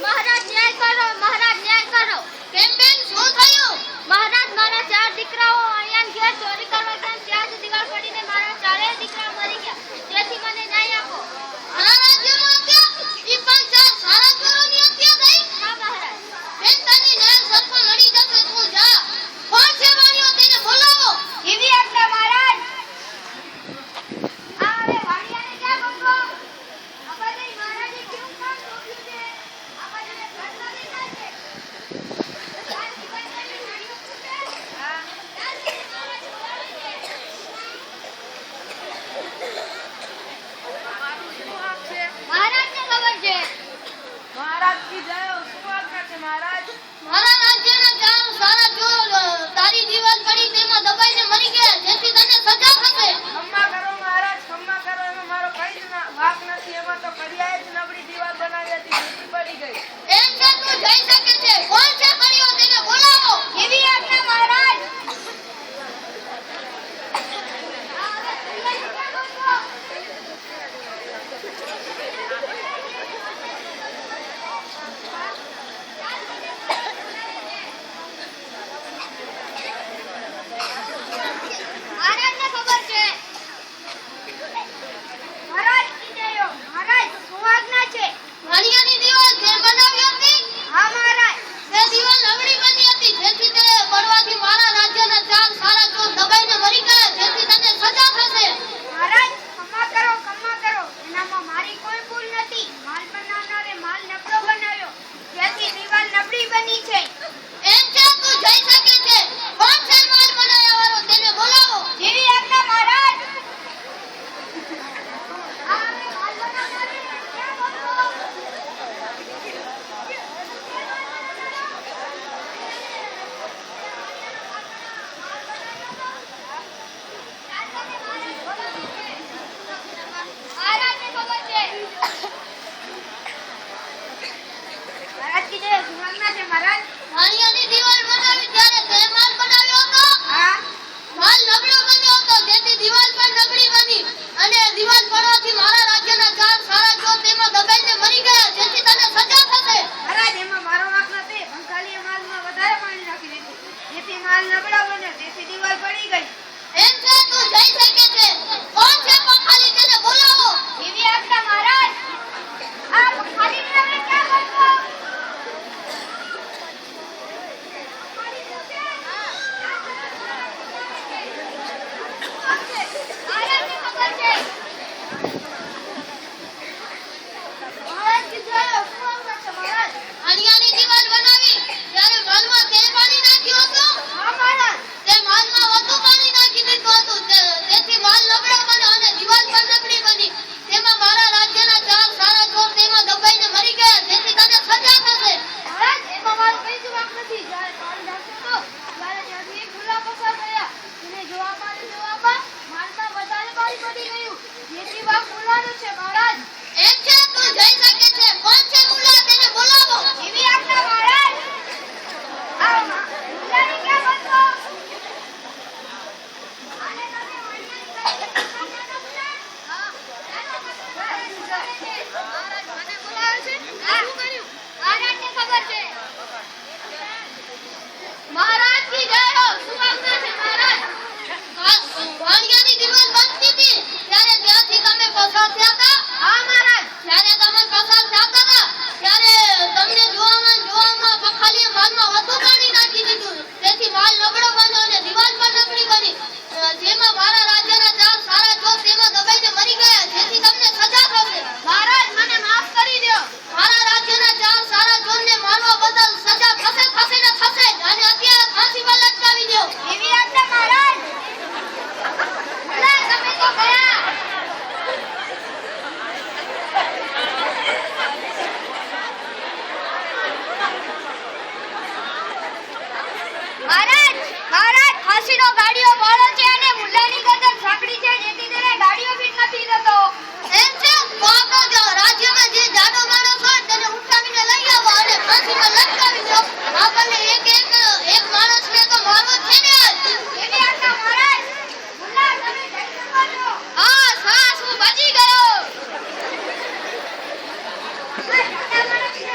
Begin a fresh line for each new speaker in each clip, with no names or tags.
મહારાજ ન્યાય કરો, મહારાજ ન્યાય કરો.
કેમ બેન, શું થયું?
મહારાજ, મારા 4 દીકરાઓ અહીંયા ઘેર ચોરી કરવા ગયા, ત્યાં જ દિવાલ પડીને મારા 4 દીકરા મરી ગયા. તેથી મને ન્યાય આપો.
મારા રાજ્યમાં હત્યા? ઈ પણ 4 સારા ચોરોની હત્યા થઈ?
હા મહારાજ.
બેન, તને ન્યાય સરખો મળી જશે, તું જા. કોણ છે વાણીઓ, તેને બોલાવો.
એવી આજ્ઞા મહારાજ. આ હવે વાણિયાને ક્યાં ગમતો? આપણે મહારાજે કેવું કામ સોંપ્યું છે? આપણને ઘર ના દેખાય છે. મહારાજને ખબર છે.
મહારાજ કી જય હો. શું આજ્ઞા છે મહારાજ?
મારા રાજ્યના 4 સારા ચોરો તારી દિવાલ પડી તેમાં દબાઈને મરી ગયા, જેથી તને સજા થશે.
ખમ્મા કરો મહારાજ, ખમ્મા કરો. એમાં મારો કઈ જ વાંક નથી. એમાં તો કડિયાએ જ નબળી દીવાલ બનાવી હતી, તૂટી પડી ગઈ.
એમ છે, તું જઈ શકે છે. કોણ છે કડીઓ, તેને બોલાવો.
એવી આજ્ઞા મહારાજ. મહારાજને ખબર છે. મહારાજ કી જય હો. મહારાજ, શું આજ્ઞા છે?
વાણિયાની દિવાલ તે બનાવી હતી?
હા મહારાજ.
તે દિવાલ નબળી બની હતી, જેથી તે પડવાથી મારા રાજ્યના 4 સારા ચોર દબાઈને મરી ગયા, જેથી તને સજા થશે.
મહારાજ, ક્ષમા કરો, ક્ષમા કરો. એનામાં મારી કોઈ ભૂલ નથી. માલ બનાવનારે માલ નબળો બનાવ્યો, જેથી દિવાલ નબળી બની છે.
એમ છે, તું જઈ શકે છે. કોણ છે માલ બનાવવા વાળો, તેને બોલાવો.
જેવી આજ્ઞા મહારાજ. આ હવે માલ બનાવનારે ક્યાં ગમતો? મહારાજને ખબર છે. મહારાજ કી જય. શું આજ્ઞા છે મહારાજ?
વાણિયાની દિવાલ બનાવી ત્યારે તે માલ બનાવ્યો હતો?
હા.
માલ નબળો બન્યો હતો, જેથી દિવાલ પણ નબળી બની, અને દિવાલ પડવાથી મારા રાજ્યના 4 સારા ચોર તેમાં દબાઈને મરી ગયા, જેથી તને સજા થશે.
મહારાજ, એમાં મારો વાંક નથી. પણ ખાલી એ માલમાં વધારે પાણી નાખી દીધું, જેથી માલ નબળા બન્યો, તેથી દિવાલ પડી ગઈ.
એમ છે, તું જઈ શકે છે. કોણ છે પખાલી, તેને બોલાવો.
એવી આજ્ઞા મહારાજ. આ ખાલી આપણે ક્યાં ગમતો? મહારાજને ખબર છે. મહારાજ કી જય હો. શું આજ્ઞા છે મહારાજ?
વાણિયાની દિવાલ બનાવી ત્યારે માલમાં તે પાણી નાખ્યું હતું?
હા મહારાજ.
તે માલમાં વધુ પાણી નાખી દીધું હતું, જેથી માલ નબળો બન્યો અને દિવાલ પણ નબળી બની. તેમાં મારા રાજ્યના 4 સારા ચોર તેમાં દબાઈને મરી ગયા, જેથી તને સજા થશે.
મહારાજ, એમાં મારો કઈ જ વાંક નથી. જ્યારે પાણી નાખ્યું હતું, ત્યારે ત્યાંથી એક ભૂલા પસાર થયા. એને જોવામાં માલમાં વધારે પાણી પડી ગયું, જેથી વાંક ભૂલાનો છે મહારાજ.
એમ છે, તું જઈ શકે છે. કોણ છે મુલ્લા, તેને બોલાવો.
એવી આજ્ઞા મહારાજ. આ ભૂલાની ક્યાં ગમતો? આને તમે વાણિયાની કરી ભૂલા? હા. મહારાજ મને બોલાવે છે. શું કર્યું? મહારાજને ખબર છે.
મહારાજ કી જય હો. શું આજ્ઞા છે મહારાજ? વાણિયાની દિવાલ બનતી હતી ત્યારે ત્યાંથી તમે પસાર થયા હતા?
હા મહારાજ.
જ્યારે તમે પસાર થયા હતા ત્યારે તમને જોવામાં પખાલીએ માલમાં વધુ પાણી નાખી દીધું, તેથી માલ નબળો બન્યો અને દિવાલ પણ નબળી બની. જેમાં મારા રાજ્યના 4 સારા ચોર તેમાં દબાઈને મરી ગયા, જેથી તમને સજા થશે.
મહારાજ, મને માફ કરી દો.
મારા રાજ્યના 4 સારા ચોરને મારવા બદલ સજા થશે, થશે ને થશે જ, અને અત્યારે ફાંસી પર લટકાવી દો.
એવી આજ્ઞા મહારાજ. ભૂલા, તમે તો ગયા. મહારાજ, મહારાજ, ફાંસીનો ગાડીઓ બળો છે અને મુલ્લાની ગરદન સાંકડી છે, જેથી તેને ગાડીઓ ફીટ નથી થતો.
એમ છે, તો આપણો રાજ્યમાં જે જાડો માણસ હોય તેને ઉઠાવીને લઈ આવો અને ફાંસી પર લટકાવી દો. આપણને એક માણસને તો મારવો જ છે ને આજ.
એવી આજ્ઞા મહારાજ. મુલ્લા, તમે જઈ શકો છો.
હા, સાસ હું બચી ગયો.
આ જાડા માણસને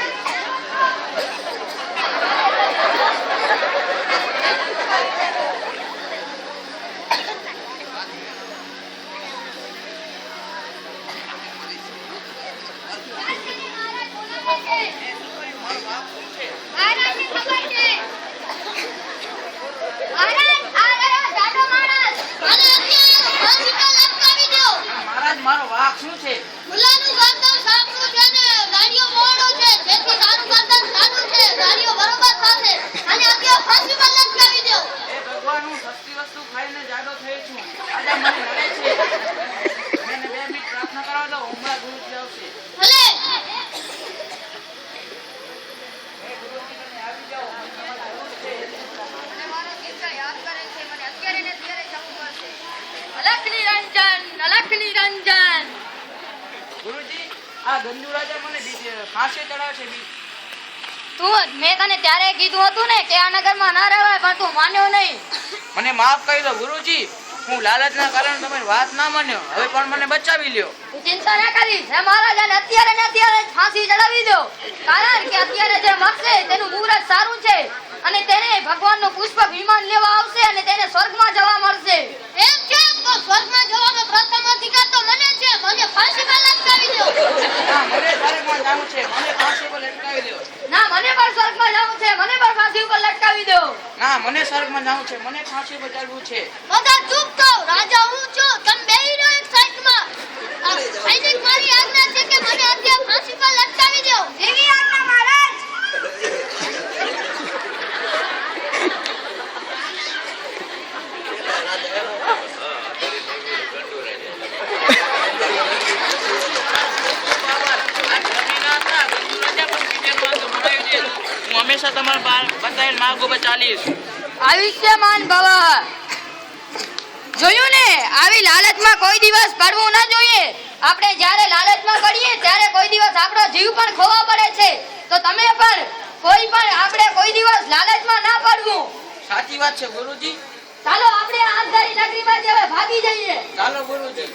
મને ફાંસી ચડાવે છે બીક.
મેં તને ત્યારે કીધું હતું ને કે આ નગરમાં ના રહેવાય, પણ તું માન્યો નહીં.
મને માફ કરી દો ગુરુજી, હું લાલચના કારણે તમારી વાત ના માન્યો. હવે પણ મને બચાવી લ્યો.
તું ચિંતા ના કરીશ. હે મહારાજાને અત્યારે ને અત્યારે જ ફાંસી ચડાવી દો, કારણ કે અત્યારે જે મરશે તેનું મુહૂર્ત સારું છે અને તેને ભગવાનનું પુષ્પ વિમાન લેવા આવશે અને તેને સ્વર્ગમાં જવા મળશે. એમ છે તો સ્વર્ગમાં જવાનો પ્રથમ અધિકાર તો મને છે. મને ફાંસીમાં લટકાવી દો.
ના, મને સ્વર્ગમાં જાવું છે, મને ફાંસી પર લટકાવી દો.
ના, મને પણ સ્વર્ગમાં જવું છે, મને પણ ફાંસી ઉપર લટકાવી દો.
ના, મને સ્વર્ગમાં જાવું છે, મને ફાંસી પર ચડવું છે.
બધા ચૂપ થાઓ. રાજા હું છું, તમે બેહી રહ્યો એક સાઈડમાં. સૈનિક મારી આજ્ઞા છે કે મને અત્યારે ફાંસી પર લટકાવી દો. એવી આજ્ઞા મહારાજ.
હું હંમેશા તમારા બતાવીને માર્ગ ઉપર ચાલીશ.
આયુષ્યમાન ભવ. જોયું ને, આવી લાલચમાં કોઈ દિવસ પડવું ના જોઈએ. આપણે જ્યારે લાલચમાં પડીએ ત્યારે કોઈ દિવસ આપણો જીવ પણ ખોવા પડે છે. તો તમે પણ આપણે કોઈ દિવસ લાલચમાં ના પડવું.
સાચી વાત છે ગુરુજી.
ચાલો આપણે આ અંધારી નગરીમાંથી હવે ભાગી જઈએ.
ચાલો ગુરુજી.